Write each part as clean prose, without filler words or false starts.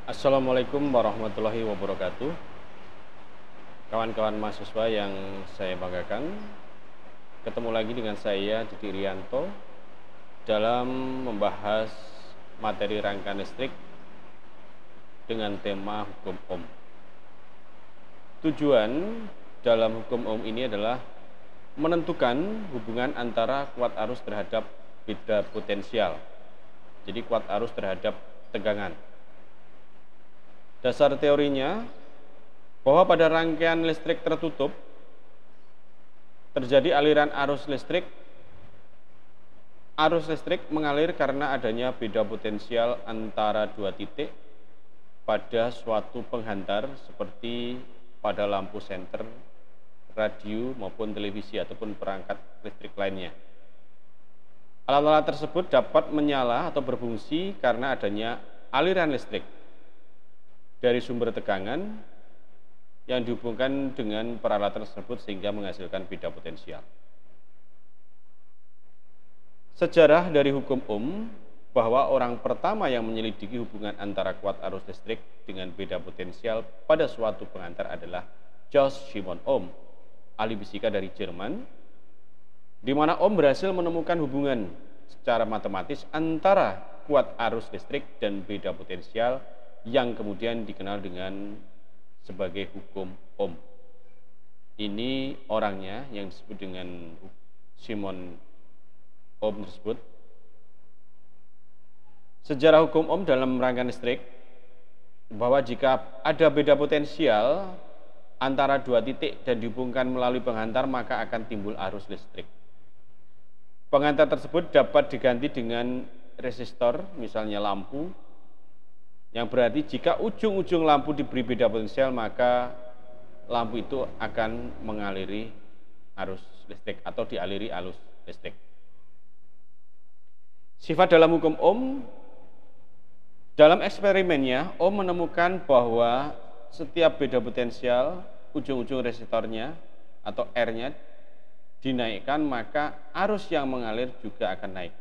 Assalamualaikum warahmatullahi wabarakatuh. Kawan-kawan mahasiswa yang saya banggakan, ketemu lagi dengan saya Didi Rianto dalam membahas materi rangkaian listrik dengan tema hukum Ohm. Tujuan dalam hukum Ohm ini adalah menentukan hubungan antara kuat arus terhadap beda potensial. Jadi kuat arus terhadap tegangan. Dasar teorinya bahwa pada rangkaian listrik tertutup terjadi aliran arus listrik. Arus listrik mengalir karena adanya beda potensial antara dua titik pada suatu penghantar seperti pada lampu senter, radio maupun televisi ataupun perangkat listrik lainnya. Alat-alat tersebut dapat menyala atau berfungsi karena adanya aliran listrik dari sumber tegangan yang dihubungkan dengan peralatan tersebut sehingga menghasilkan beda potensial. Sejarah dari hukum Ohm bahwa orang pertama yang menyelidiki hubungan antara kuat arus listrik dengan beda potensial pada suatu penghantar adalah Johannes Simon Ohm, ahli fisika dari Jerman, di mana Ohm berhasil menemukan hubungan secara matematis antara kuat arus listrik dan beda potensial yang kemudian dikenal dengan sebagai hukum Ohm. Ini orangnya yang disebut dengan Simon Ohm tersebut. Sejarah hukum Ohm dalam rangkaian listrik bahwa jika ada beda potensial antara dua titik dan dihubungkan melalui penghantar, maka akan timbul arus listrik. Penghantar tersebut dapat diganti dengan resistor, misalnya lampu, yang berarti jika ujung-ujung lampu diberi beda potensial, maka lampu itu akan mengaliri arus listrik atau dialiri arus listrik. Sifat dalam hukum Ohm, dalam eksperimennya, Ohm menemukan bahwa setiap beda potensial, ujung-ujung resistornya atau R-nya dinaikkan, maka arus yang mengalir juga akan naik.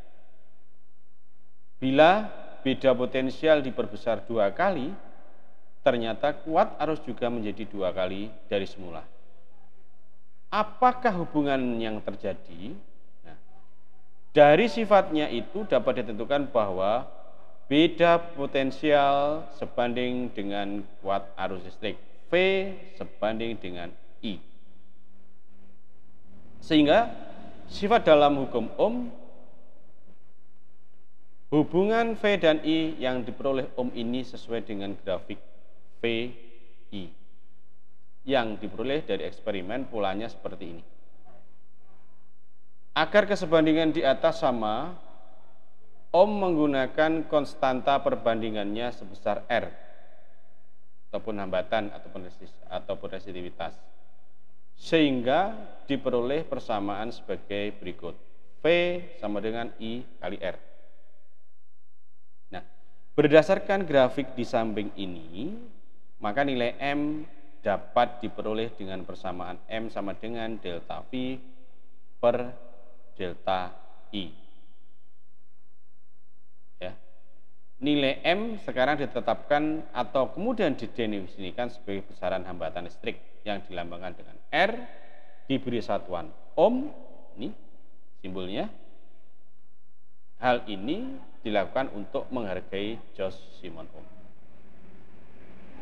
Bila beda potensial diperbesar 2 kali, ternyata kuat arus juga menjadi 2 kali dari semula. Apakah hubungan yang terjadi? Nah, dari sifatnya itu dapat ditentukan bahwa beda potensial sebanding dengan kuat arus listrik, V sebanding dengan I. Sehingga sifat dalam hukum Ohm, hubungan V dan I yang diperoleh Ohm ini sesuai dengan grafik VI yang diperoleh dari eksperimen, polanya seperti ini. Agar kesebandingan di atas sama, Ohm menggunakan konstanta perbandingannya sebesar R ataupun hambatan ataupun resistivitas, sehingga diperoleh persamaan sebagai berikut: V sama dengan I kali R. Berdasarkan grafik di samping ini, maka nilai M dapat diperoleh dengan persamaan M sama dengan delta V per delta I. Ya. Nilai M sekarang ditetapkan atau kemudian didefinisikan sebagai besaran hambatan listrik yang dilambangkan dengan R, diberi satuan Ohm, ini simbolnya. Hal ini dilakukan untuk menghargai Johannes Simon Ohm.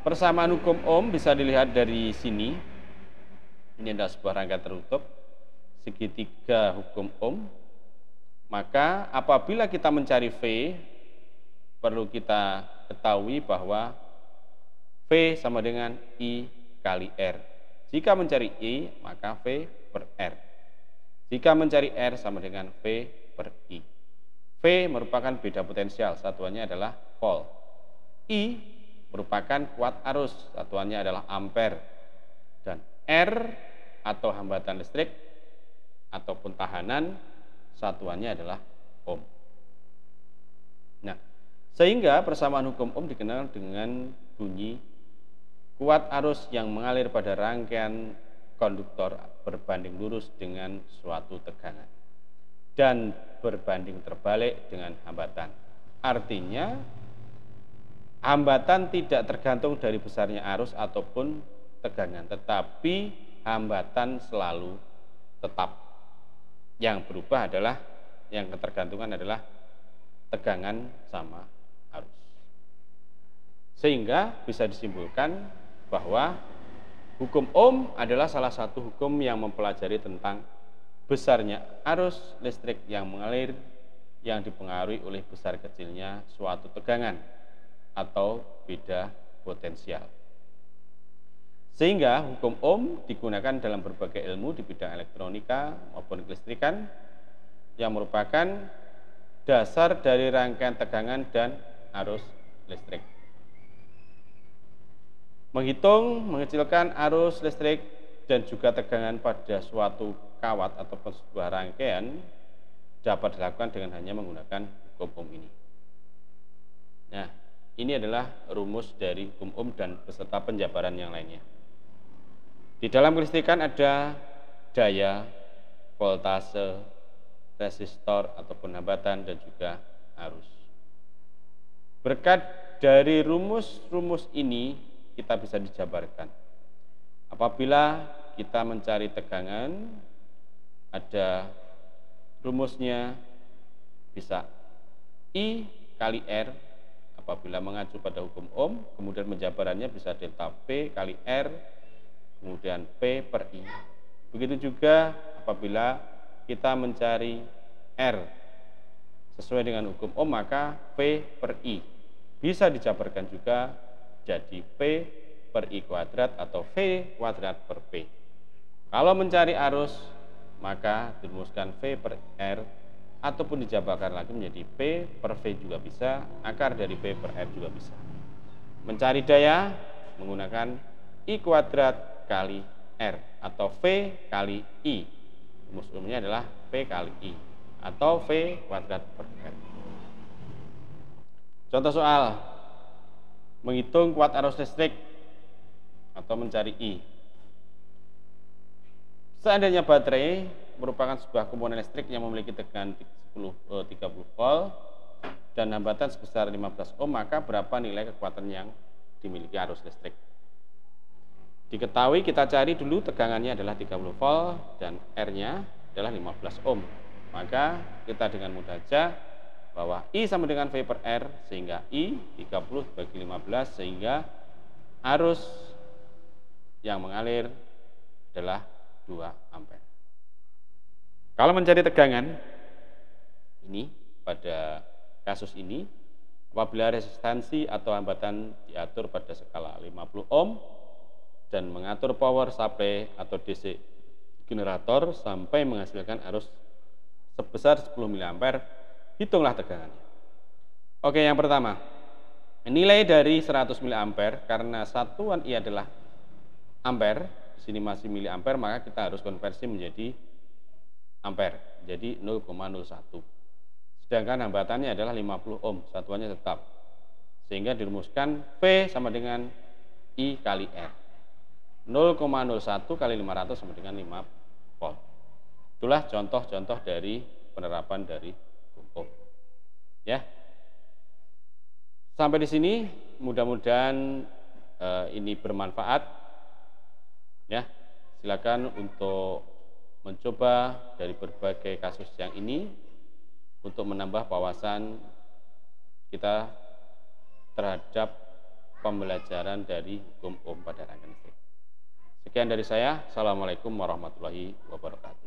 Persamaan hukum Ohm bisa dilihat dari sini. Ini adalah sebuah rangkaian tertutup segitiga hukum Ohm. Maka apabila kita mencari V, perlu kita ketahui bahwa V sama dengan I kali R. Jika mencari I, maka V per R. Jika mencari R sama dengan V per I. V merupakan beda potensial, satuannya adalah volt. I merupakan kuat arus, satuannya adalah ampere. Dan R atau hambatan listrik ataupun tahanan, satuannya adalah Ohm. Nah, sehingga persamaan hukum Ohm dikenal dengan bunyi kuat arus yang mengalir pada rangkaian konduktor berbanding lurus dengan suatu tegangan dan berbanding terbalik dengan hambatan. Artinya hambatan tidak tergantung dari besarnya arus ataupun tegangan, tetapi hambatan selalu tetap. Yang berubah adalah, yang ketergantungan adalah tegangan sama arus. Sehingga bisa disimpulkan bahwa hukum Ohm adalah salah satu hukum yang mempelajari tentang besarnya arus listrik yang mengalir yang dipengaruhi oleh besar kecilnya suatu tegangan atau beda potensial. Sehingga hukum Ohm digunakan dalam berbagai ilmu di bidang elektronika maupun kelistrikan yang merupakan dasar dari rangkaian tegangan dan arus listrik. Menghitung, mengecilkan arus listrik dan juga tegangan pada suatu kawat ataupun sebuah rangkaian dapat dilakukan dengan hanya menggunakan hukum Ohm ini. Nah, ini adalah rumus dari hukum Ohm dan beserta penjabaran yang lainnya. Di dalam kelistrikan ada daya, voltase, resistor ataupun hambatan dan juga arus. Berkat dari rumus-rumus ini kita bisa dijabarkan. Apabila kita mencari tegangan, ada rumusnya bisa I kali R apabila mengacu pada hukum Ohm, kemudian penjabarannya bisa delta P kali R, kemudian P per I. Begitu juga apabila kita mencari R sesuai dengan hukum Ohm, maka P per I bisa dijabarkan juga jadi P per I kuadrat atau V kuadrat per P. Kalau mencari arus, maka dirumuskan V per R ataupun dijabarkan lagi menjadi P per V juga bisa, akar dari P per R juga bisa. Mencari daya menggunakan I kuadrat kali R atau V kali I. Rumus umumnya adalah P kali I atau V kuadrat per R. Contoh soal menghitung kuat arus listrik atau mencari I. Seandainya baterai merupakan sebuah komponen listrik yang memiliki tegangan 30 volt dan hambatan sebesar 15 ohm, maka berapa nilai kekuatan yang dimiliki arus listrik? Diketahui kita cari dulu tegangannya adalah 30 volt dan R-nya adalah 15 ohm. Maka kita dengan mudah saja bahwa I sama dengan V per R, sehingga I 30 bagi 15 sehingga arus yang mengalir adalah 2 ampere. Kalau mencari tegangan ini pada kasus ini, apabila resistansi atau hambatan diatur pada skala 50 ohm dan mengatur power supply atau DC generator sampai menghasilkan arus sebesar 10 mA, hitunglah tegangannya. Oke, yang pertama, nilai dari 100 mA karena satuan I adalah ampere, di sini masih miliampere, maka kita harus konversi menjadi ampere, jadi 0,01. Sedangkan hambatannya adalah 50 ohm, satuannya tetap. Sehingga dirumuskan V sama dengan I kali R. 0,01 kali 500 sama dengan 5 volt. Itulah contoh-contoh dari penerapan dari hukum Ohm. Ya. Sampai di sini mudah-mudahan ini bermanfaat. Ya, silakan untuk mencoba dari berbagai kasus yang ini untuk menambah wawasan kita terhadap pembelajaran dari hukum Ohm pada rangkaian listrik. Sekian dari saya. Assalamualaikum warahmatullahi wabarakatuh.